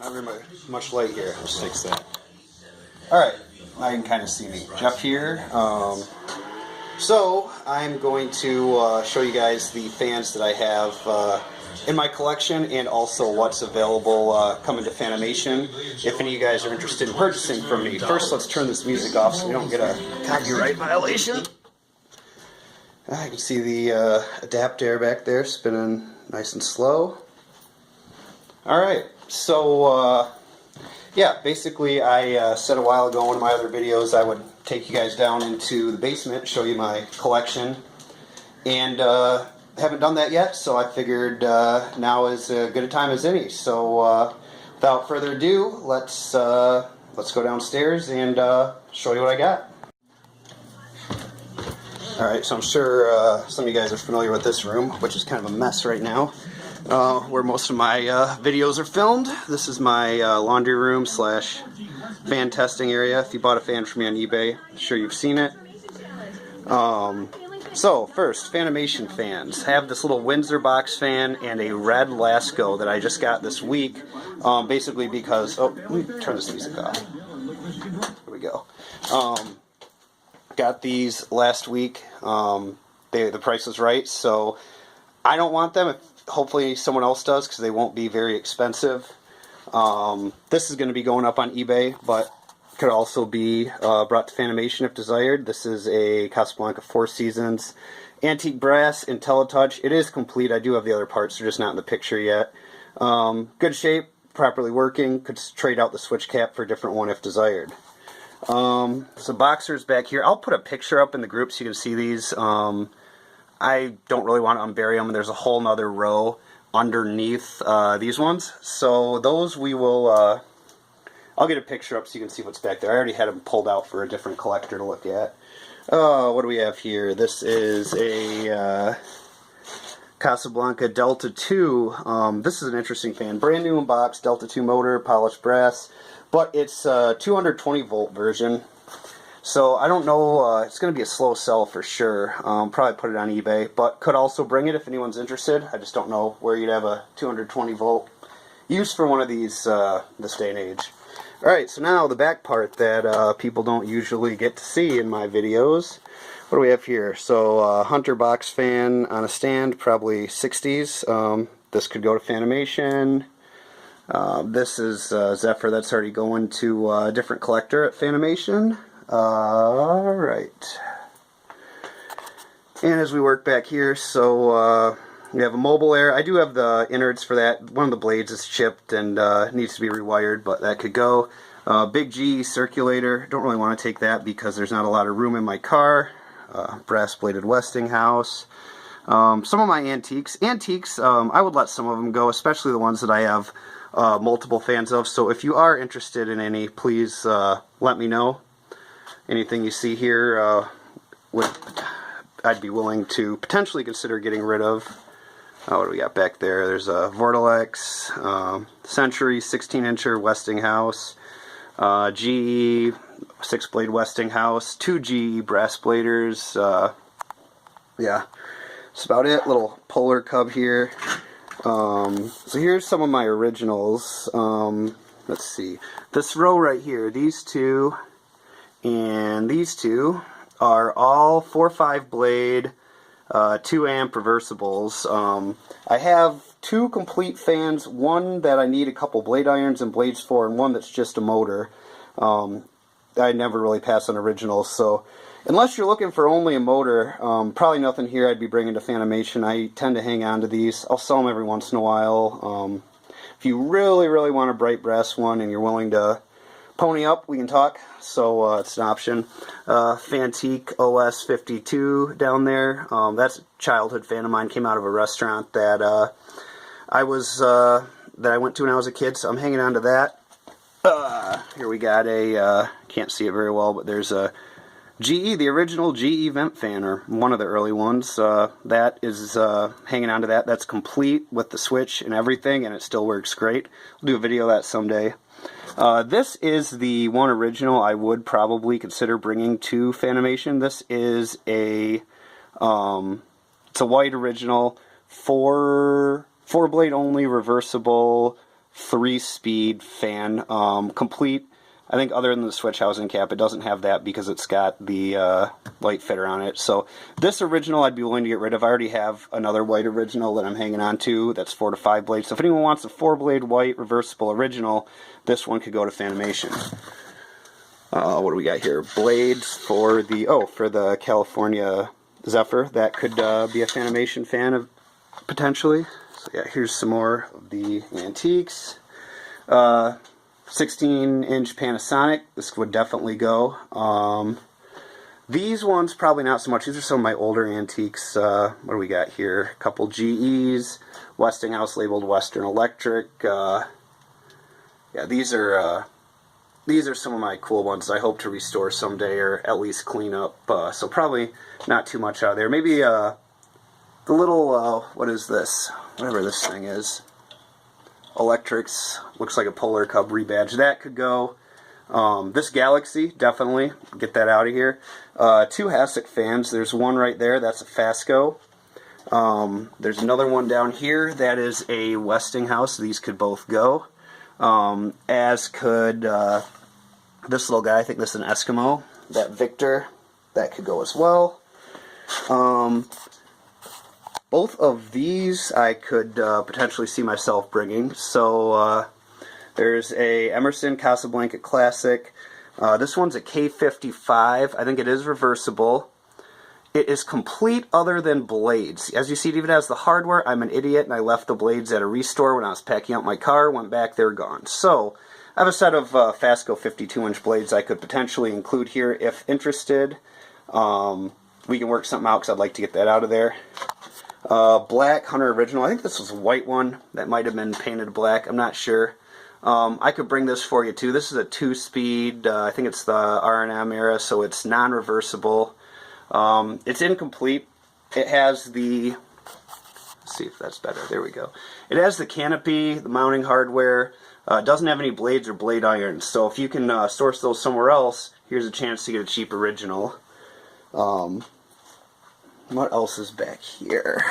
Not very much light here. Let's fix that. Alright, now you can kind of see me. Jeff here. So, I'm going to show you guys the fans that I have in my collection and also what's available coming to Fanimation if any of you guys are interested in purchasing from me. First, let's turn this music off so we don't get a copyright violation. I can see the adapter back there spinning nice and slow. Alright, so yeah, basically I said a while ago in one of my other videos I would take you guys down into the basement, show you my collection, and haven't done that yet, so I figured now is as good a time as any. So without further ado, let's go downstairs and show you what I got. Alright, so I'm sure some of you guys are familiar with this room, which is kind of a mess right now, where most of my videos are filmed. This is my laundry room slash fan testing area. If you bought a fan from me on eBay, I'm sure you've seen it. So first, Fanimation fans. I have this little Windsor box fan and a red Lasco that I just got this week, basically because, oh, let me turn this music off. There we go. Got these last week. The price was right, so I don't want them. Hopefully someone else does, because they won't be very expensive. This is going to be going up on eBay, but could also be brought to Fanimation if desired. This is a Casablanca Four Seasons antique brass IntelliTouch. It is complete. I do have the other parts. They're just not in the picture yet. Good shape, properly working. Could trade out the switch cap for a different one if desired. Some boxers back here. I'll put a picture up in the group so you can see these. I don't really want to unbury them, and there's a whole nother row underneath these ones. So those we will, I'll get a picture up so you can see what's back there. I already had them pulled out for a different collector to look at. What do we have here? This is a Casablanca Delta 2. This is an interesting fan. Brand new in box, Delta 2 motor, polished brass. But it's a 220 volt version, so I don't know, it's going to be a slow sell for sure. Probably put it on eBay, but could also bring it if anyone's interested. I just don't know where you'd have a 220 volt use for one of these this day and age. Alright, so now the back part that people don't usually get to see in my videos. What do we have here? So Hunter box fan on a stand, probably 60s. This could go to Fanimation. This is Zephyr that's already going to a different collector at Fanimation. Alright. And as we work back here, so we have a mobile air. I do have the innards for that. One of the blades is chipped and needs to be rewired, but that could go. Big G circulator. Don't really want to take that because there's not a lot of room in my car. Brass bladed Westinghouse. Some of my antiques. I would let some of them go, especially the ones that I have multiple fans of. So if you are interested in any, please let me know. Anything you see here I'd be willing to potentially consider getting rid of. What do we got back there? There's a Vortelex, Century 16-incher Westinghouse, GE 6-blade Westinghouse, 2 GE brass bladers. Yeah, that's about it. Little Polar Cub here. So here's some of my originals. Let's see. This row right here, these two and these two are all 4-5 blade 2 amp reversibles. I have 2 complete fans, one that I need a couple blade irons and blades for, and one that's just a motor. I never really pass on originals, so unless you're looking for only a motor, probably nothing here I'd be bringing to Fanimation. I tend to hang on to these. I'll sell them every once in a while. If you really, really want a bright brass one and you're willing to pony up, we can talk, so it's an option. Fantique OS 52 down there. That's a childhood fan of mine. Came out of a restaurant that I went to when I was a kid, so I'm hanging on to that. Here we got a, can't see it very well, but there's a GE, the original GE vent fan, or one of the early ones. That is hanging on to that. That's complete with the switch and everything, and it still works great. I'll do a video of that someday. This is the one original I would probably consider bringing to Fanimation. This is a, it's a white original, four blade only reversible 3-speed fan, complete. I think other than the switch housing cap, it doesn't have that because it's got the light fitter on it. So this original I'd be willing to get rid of. I already have another white original that I'm hanging on to that's 4 to 5 blades. So if anyone wants a 4-blade white reversible original, this one could go to Fanimation. What do we got here? Blades for the California Zephyr. That could be a Fanimation fan of potentially. So yeah, here's some more of the antiques. 16-inch Panasonic. This would definitely go. These ones probably not so much. These are some of my older antiques. What do we got here? A couple GEs. Westinghouse labeled Western Electric. Yeah, these are some of my cool ones I hope to restore someday, or at least clean up. So probably not too much out of there. Maybe the little, what is this? Whatever this thing is. Electrics, looks like a Polar Cub rebadge. That could go. This Galaxy, definitely. Get that out of here. 2 Hasek fans. There's one right there. That's a Fasco. There's another one down here. That is a Westinghouse. These could both go. As could this little guy. I think this is an Eskimo. That Victor. That could go as well. Both of these I could potentially see myself bringing. So there's a Emerson Casablanca Classic. This one's a K55. I think it is reversible. It is complete other than blades. As you see, it even has the hardware. I'm an idiot, and I left the blades at a restore when I was packing out my car. Went back, they're gone. So I have a set of Fasco 52-inch blades I could potentially include here if interested. We can work something out because I'd like to get that out of there. Black Hunter Original. I think this was a white one that might have been painted black. I'm not sure. I could bring this for you too. This is a 2-speed. I think it's the R&M era, so it's non-reversible. It's incomplete. It has the... Let's see if that's better. There we go. It has the canopy, the mounting hardware. It doesn't have any blades or blade irons. So if you can source those somewhere else, here's a chance to get a cheap original. What else is back here?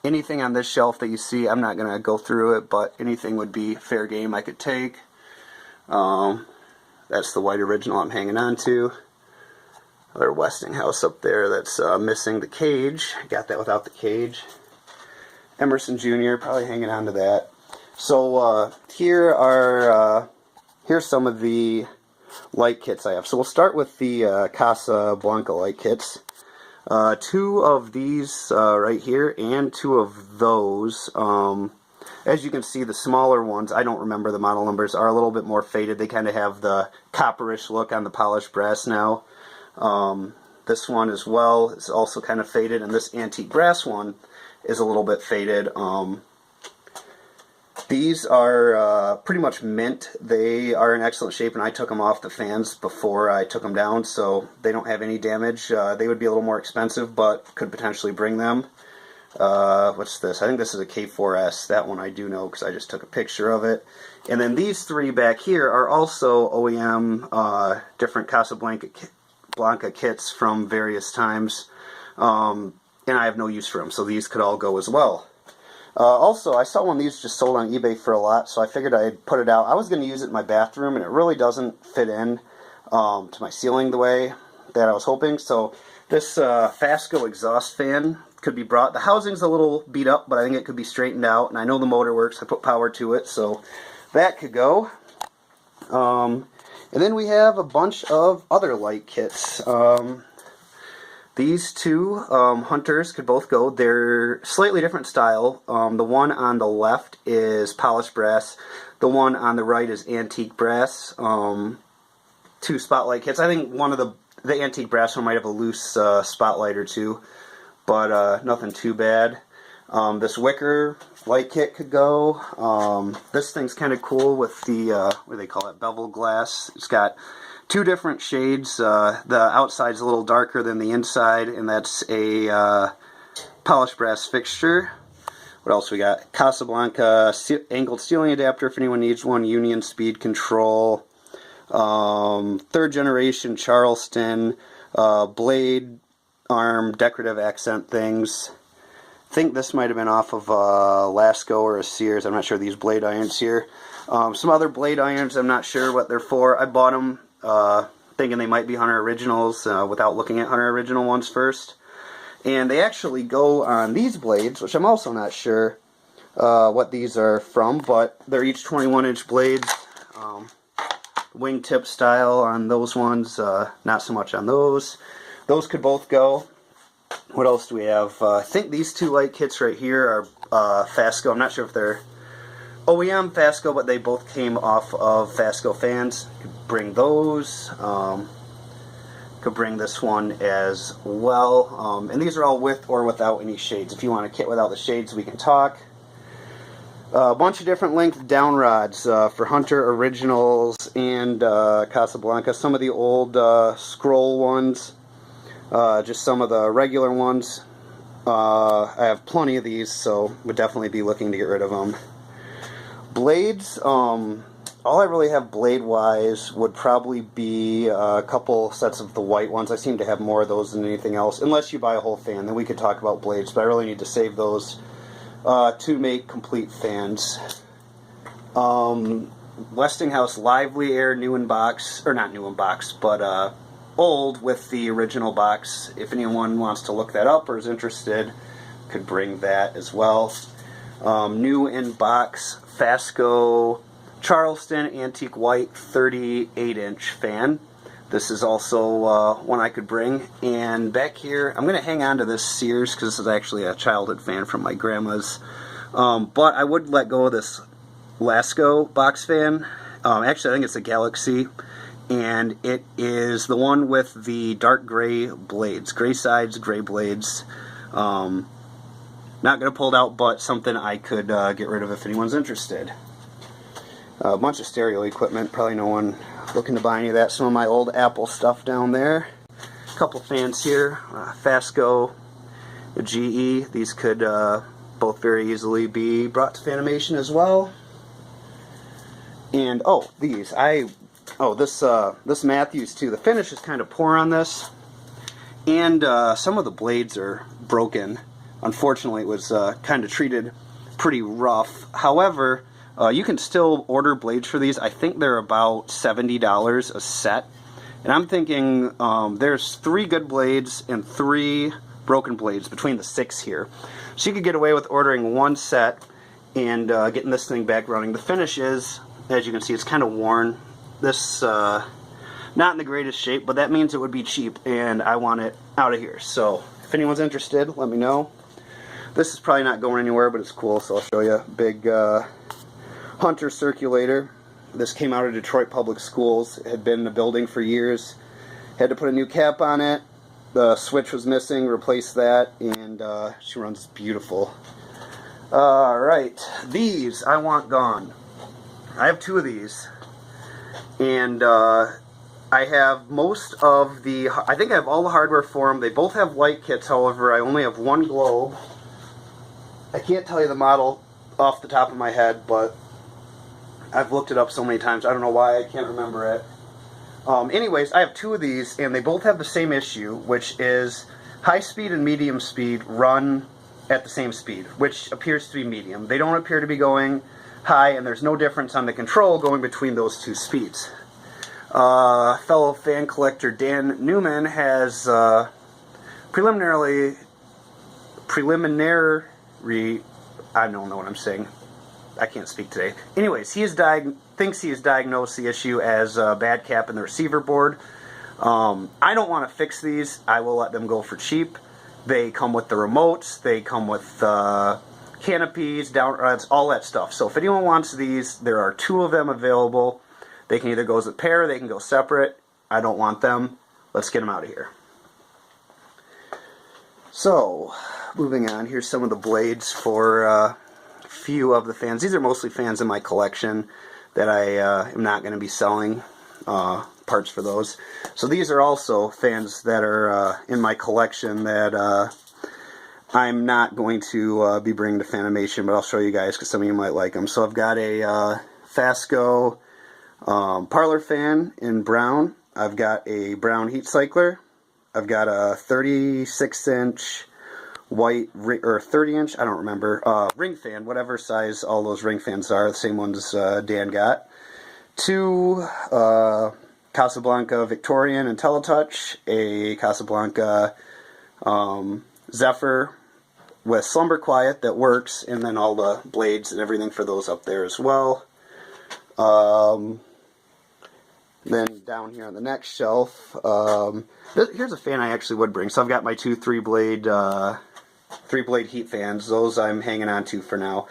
Anything on this shelf that you see, I'm not going to go through it, but anything would be fair game I could take. That's the white original I'm hanging on to. Another Westinghouse up there that's missing the cage. Got that without the cage. Emerson Jr., probably hanging on to that. So here's some of the light kits I have. So we'll start with the Casablanca light kits. 2 of these right here and 2 of those. As you can see, the smaller ones, I don't remember the model numbers, are a little bit more faded. They kind of have the copperish look on the polished brass now. This one as well is also kind of faded, and this antique brass one is a little bit faded. These are pretty much mint. They are in excellent shape, and I took them off the fans before I took them down, so they don't have any damage. They would be a little more expensive, but could potentially bring them. What's this? I think this is a K4S. That one I do know because I just took a picture of it. And then these 3 back here are also OEM, different Casablanca kits from various times, and I have no use for them, so these could all go as well. Also, I saw one of these just sold on eBay for a lot, so I figured I'd put it out. I was going to use it in my bathroom, and it really doesn't fit in to my ceiling the way that I was hoping. So this Fasco exhaust fan could be brought. The housing's a little beat up, but I think it could be straightened out, and I know the motor works. I put power to it, so that could go. And then we have a bunch of other light kits. These 2 Hunters could both go. They're slightly different style. The one on the left is polished brass. The one on the right is antique brass. 2 spotlight kits. I think one of the antique brass one might have a loose spotlight or 2, but nothing too bad. This wicker light kit could go. This thing's kind of cool with the, what do they call it, bevel glass. It's got 2 different shades. The outside's a little darker than the inside, and that's a polished brass fixture. What else we got? Casablanca angled steeling adapter if anyone needs one. Union speed control. 3rd generation Charleston blade arm decorative accent things. think this might have been off of a Lasco or a Sears. I'm not sure, these blade irons here. Some other blade irons, I'm not sure what they're for. I bought them thinking they might be Hunter Originals without looking at Hunter Original ones first. And they actually go on these blades, which I'm also not sure what these are from, but they're each 21-inch blades. Wingtip style on those ones, not so much on those. Those could both go. What else do we have? I think these two light kits right here are Fasco. I'm not sure if they're OEM Fasco, but they both came off of Fasco fans. Could bring those. Could bring this one as well. And these are all with or without any shades. If you want a kit without the shades, we can talk. A bunch of different length down rods for Hunter Originals and Casablanca. Some of the old scroll ones, just some of the regular ones. I have plenty of these, so would definitely be looking to get rid of them. Blades, all I really have blade-wise would probably be a couple sets of the white ones. I seem to have more of those than anything else. Unless you buy a whole fan, then we could talk about blades, but I really need to save those to make complete fans. Westinghouse Lively Air new in box, or not new in box, but old with the original box. If anyone wants to look that up or is interested, could bring that as well. New in box Fasco Charleston Antique White 38-inch fan. This is also one I could bring. And back here, I'm going to hang on to this Sears because this is actually a childhood fan from my grandma's. But I would let go of this Lasco box fan. Actually, I think it's a Galaxy. And it is the one with the dark gray blades. Gray sides, gray blades. Not going to pull it out, but something I could get rid of if anyone's interested. A bunch of stereo equipment. Probably no one looking to buy any of that. Some of my old Apple stuff down there. A couple fans here. Fasco, a GE. These could both very easily be brought to Fanimation as well. And oh, these. This Matthews too. The finish is kind of poor on this, and some of the blades are broken. Unfortunately, it was kind of treated pretty rough. However, you can still order blades for these. I think they're about $70 a set. And I'm thinking there's 3 good blades and 3 broken blades between the 6 here. So you could get away with ordering 1 set and getting this thing back running. The finish is, as you can see, it's kind of worn. This, not in the greatest shape, but that means it would be cheap, and I want it out of here. So if anyone's interested, let me know. This is probably not going anywhere, but it's cool, so I'll show you. Big Hunter circulator. This came out of Detroit Public Schools. It had been in the building for years. Had to put a new cap on it. The switch was missing, replaced that, and she runs beautiful. Alright, these I want gone. I have 2 of these. And I have most of the, I think I have all the hardware for them. They both have light kits, however, I only have 1 globe. I can't tell you the model off the top of my head, but I've looked it up so many times, I don't know why I can't remember it. Anyways, I have 2 of these, and they both have the same issue, which is high speed and medium speed run at the same speed, which appears to be medium. They don't appear to be going high, and there's no difference on the control going between those 2 speeds. Fellow fan collector Dan Newman has preliminary, I don't know what I'm saying. I can't speak today. Anyways, he thinks he has diagnosed the issue as a bad cap in the receiver board. I don't want to fix these. I will let them go for cheap. They come with the remotes. They come with canopies, down rods, all that stuff. So if anyone wants these, there are 2 of them available. They can either go as a pair, they can go separate. I don't want them. Let's get them out of here. So, moving on, here's some of the blades for a few of the fans. These are mostly fans in my collection that I am not going to be selling parts for those. So these are also fans that are in my collection that I'm not going to be bringing to Fanimation, but I'll show you guys because some of you might like them. So I've got a Fasco parlor fan in brown. I've got a brown heat cycler. I've got a 36-inch white or 30-inch, I don't remember, ring fan, whatever size all those ring fans are, the same ones Dan got. 2 Casablanca Victorian IntelliTouch, a Casablanca Zephyr with Slumber Quiet that works, and then all the blades and everything for those up there as well. Then down here on the next shelf, here's a fan I actually would bring. So I've got my 2 3-blade heat fans. Those I'm hanging on to for now.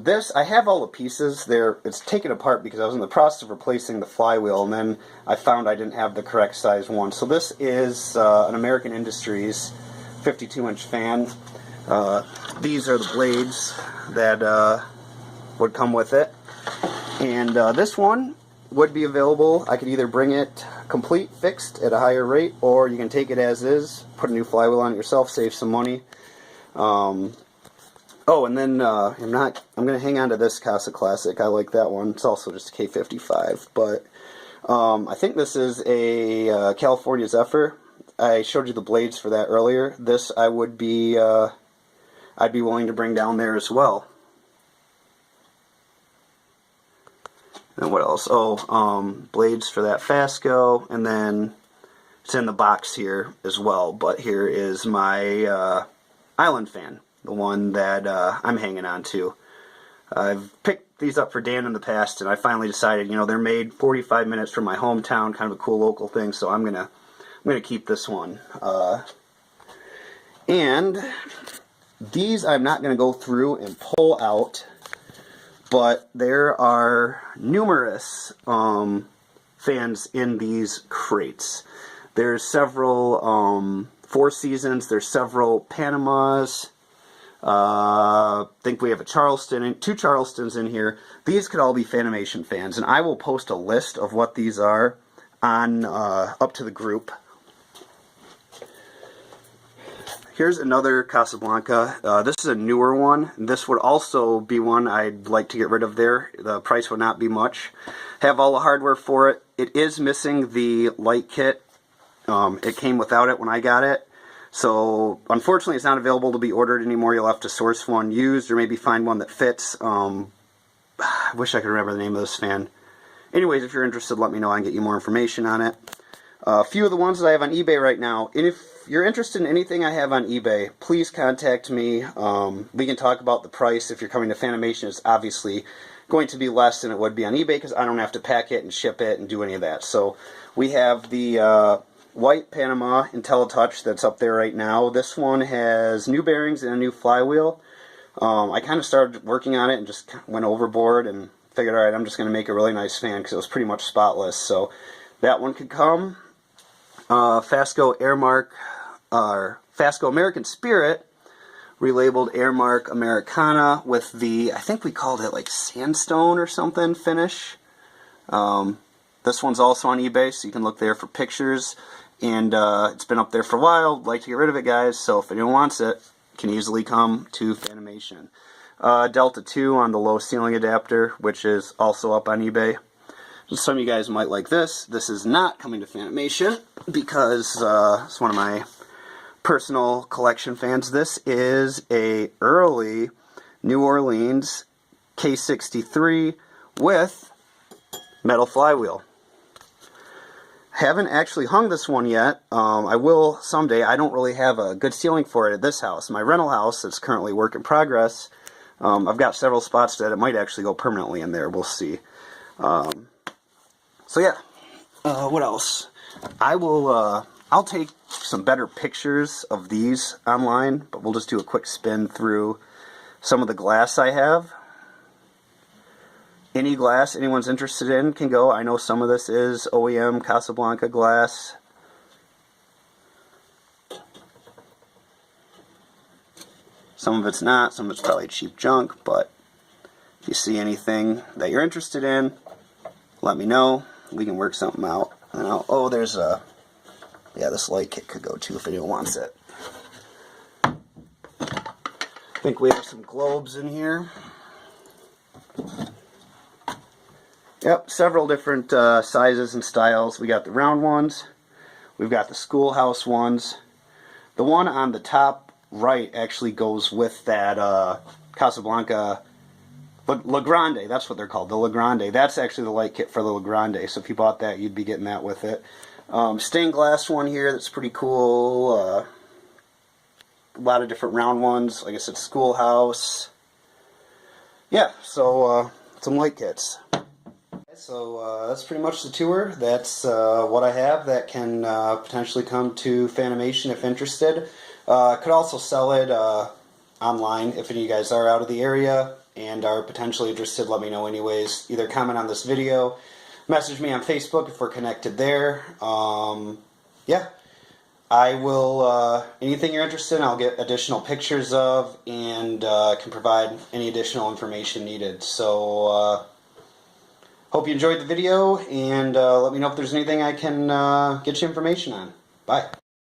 This, I have all the pieces there. It's taken apart because I was in the process of replacing the flywheel, and then I found I didn't have the correct size one. So this is an American Industries 52-inch fan. These are the blades that would come with it. And this one would be available. I could either bring it complete, fixed at a higher rate, or you can take it as is, put a new flywheel on it yourself, save some money. Oh, and then I'm going to hang on to this Casa Classic. I like that one. It's also just a K55, but I think this is a California Zephyr. I showed you the blades for that earlier. This I would be, I'd be willing to bring down there as well. And what else? Oh, blades for that Fasco, and then it's in the box here as well. But here is my Island fan, the one that I'm hanging on to. I've picked these up for Dan in the past, and I finally decided, you know, they're made 45 minutes from my hometown, kind of a cool local thing, so I'm gonna keep this one. And these I'm not gonna go through and pull out, but there are numerous fans in these crates. There's several Four Seasons, there's several Panamas. I think we have a Charleston, 2 Charlestons in here. These could all be Fanimation fans, and I will post a list of what these are on up to the group. Here's another Casablanca. This is a newer one. This would also be one I'd like to get rid of there. The price would not be much. Have all the hardware for it. It is missing the light kit. It came without it when I got it. So, unfortunately, it's not available to be ordered anymore. You'll have to source one used or maybe find one that fits. I wish I could remember the name of this fan. Anyways, if you're interested, let me know. I can get you more information on it. A few of the ones that I have on eBay right now. And if you're interested in anything I have on eBay, please contact me. We can talk about the price. If you're coming to Fanimation, it's obviously going to be less than it would be on eBay because I don't have to pack it and ship it and do any of that. So, we have the white Panama IntelliTouch that's up there right now. This one has new bearings and a new flywheel. I kind of started working on it and just went overboard and figured, alright, I'm just going to make a really nice fan because it was pretty much spotless. So that one could come. Fasco Airmark, Fasco American Spirit, relabeled Airmark Americana with the, I think we called it like sandstone or something finish. This one's also on eBay, so you can look there for pictures. And it's been up there for a while. I'd like to get rid of it, guys. So if anyone wants it, it can easily come to Fanimation. Delta 2 on the low ceiling adapter, which is also up on eBay. Some of you guys might like this. This is not coming to Fanimation because it's one of my personal collection fans. This is a early New Orleans K63 with metal flywheel. Haven't actually hung this one yet. I will someday. I don't really have a good ceiling for it at this house. My rental house is currently work in progress. I've got several spots that it might actually go permanently in there. We'll see. So yeah. What else? I'll take some better pictures of these online, but we'll just do a quick spin through some of the glass I have. Any glass anyone's interested in can go. I know some of this is OEM Casablanca glass. Some of it's not. Some of it's probably cheap junk. But if you see anything that you're interested in, let me know. We can work something out. And oh, there's a... Yeah, this light kit could go too if anyone wants it. I think we have some globes in here. Yep, several different sizes and styles. We got the round ones. We've got the schoolhouse ones. The one on the top right actually goes with that Casablanca La Grande. That's what they're called, the La Grande. That's actually the light kit for the La Grande. So if you bought that, you'd be getting that with it. Stained glass one here that's pretty cool. A lot of different round ones. Like I said, Schoolhouse. Yeah, so some light kits. So that's pretty much the tour. That's what I have that can potentially come to Fanimation if interested. Could also sell it online if any of you guys are out of the area and are potentially interested. Let me know anyways. Either comment on this video, message me on Facebook if we're connected there. Yeah, I will, anything you're interested in, I'll get additional pictures of and can provide any additional information needed. So hope you enjoyed the video, and let me know if there's anything I can get you information on. Bye.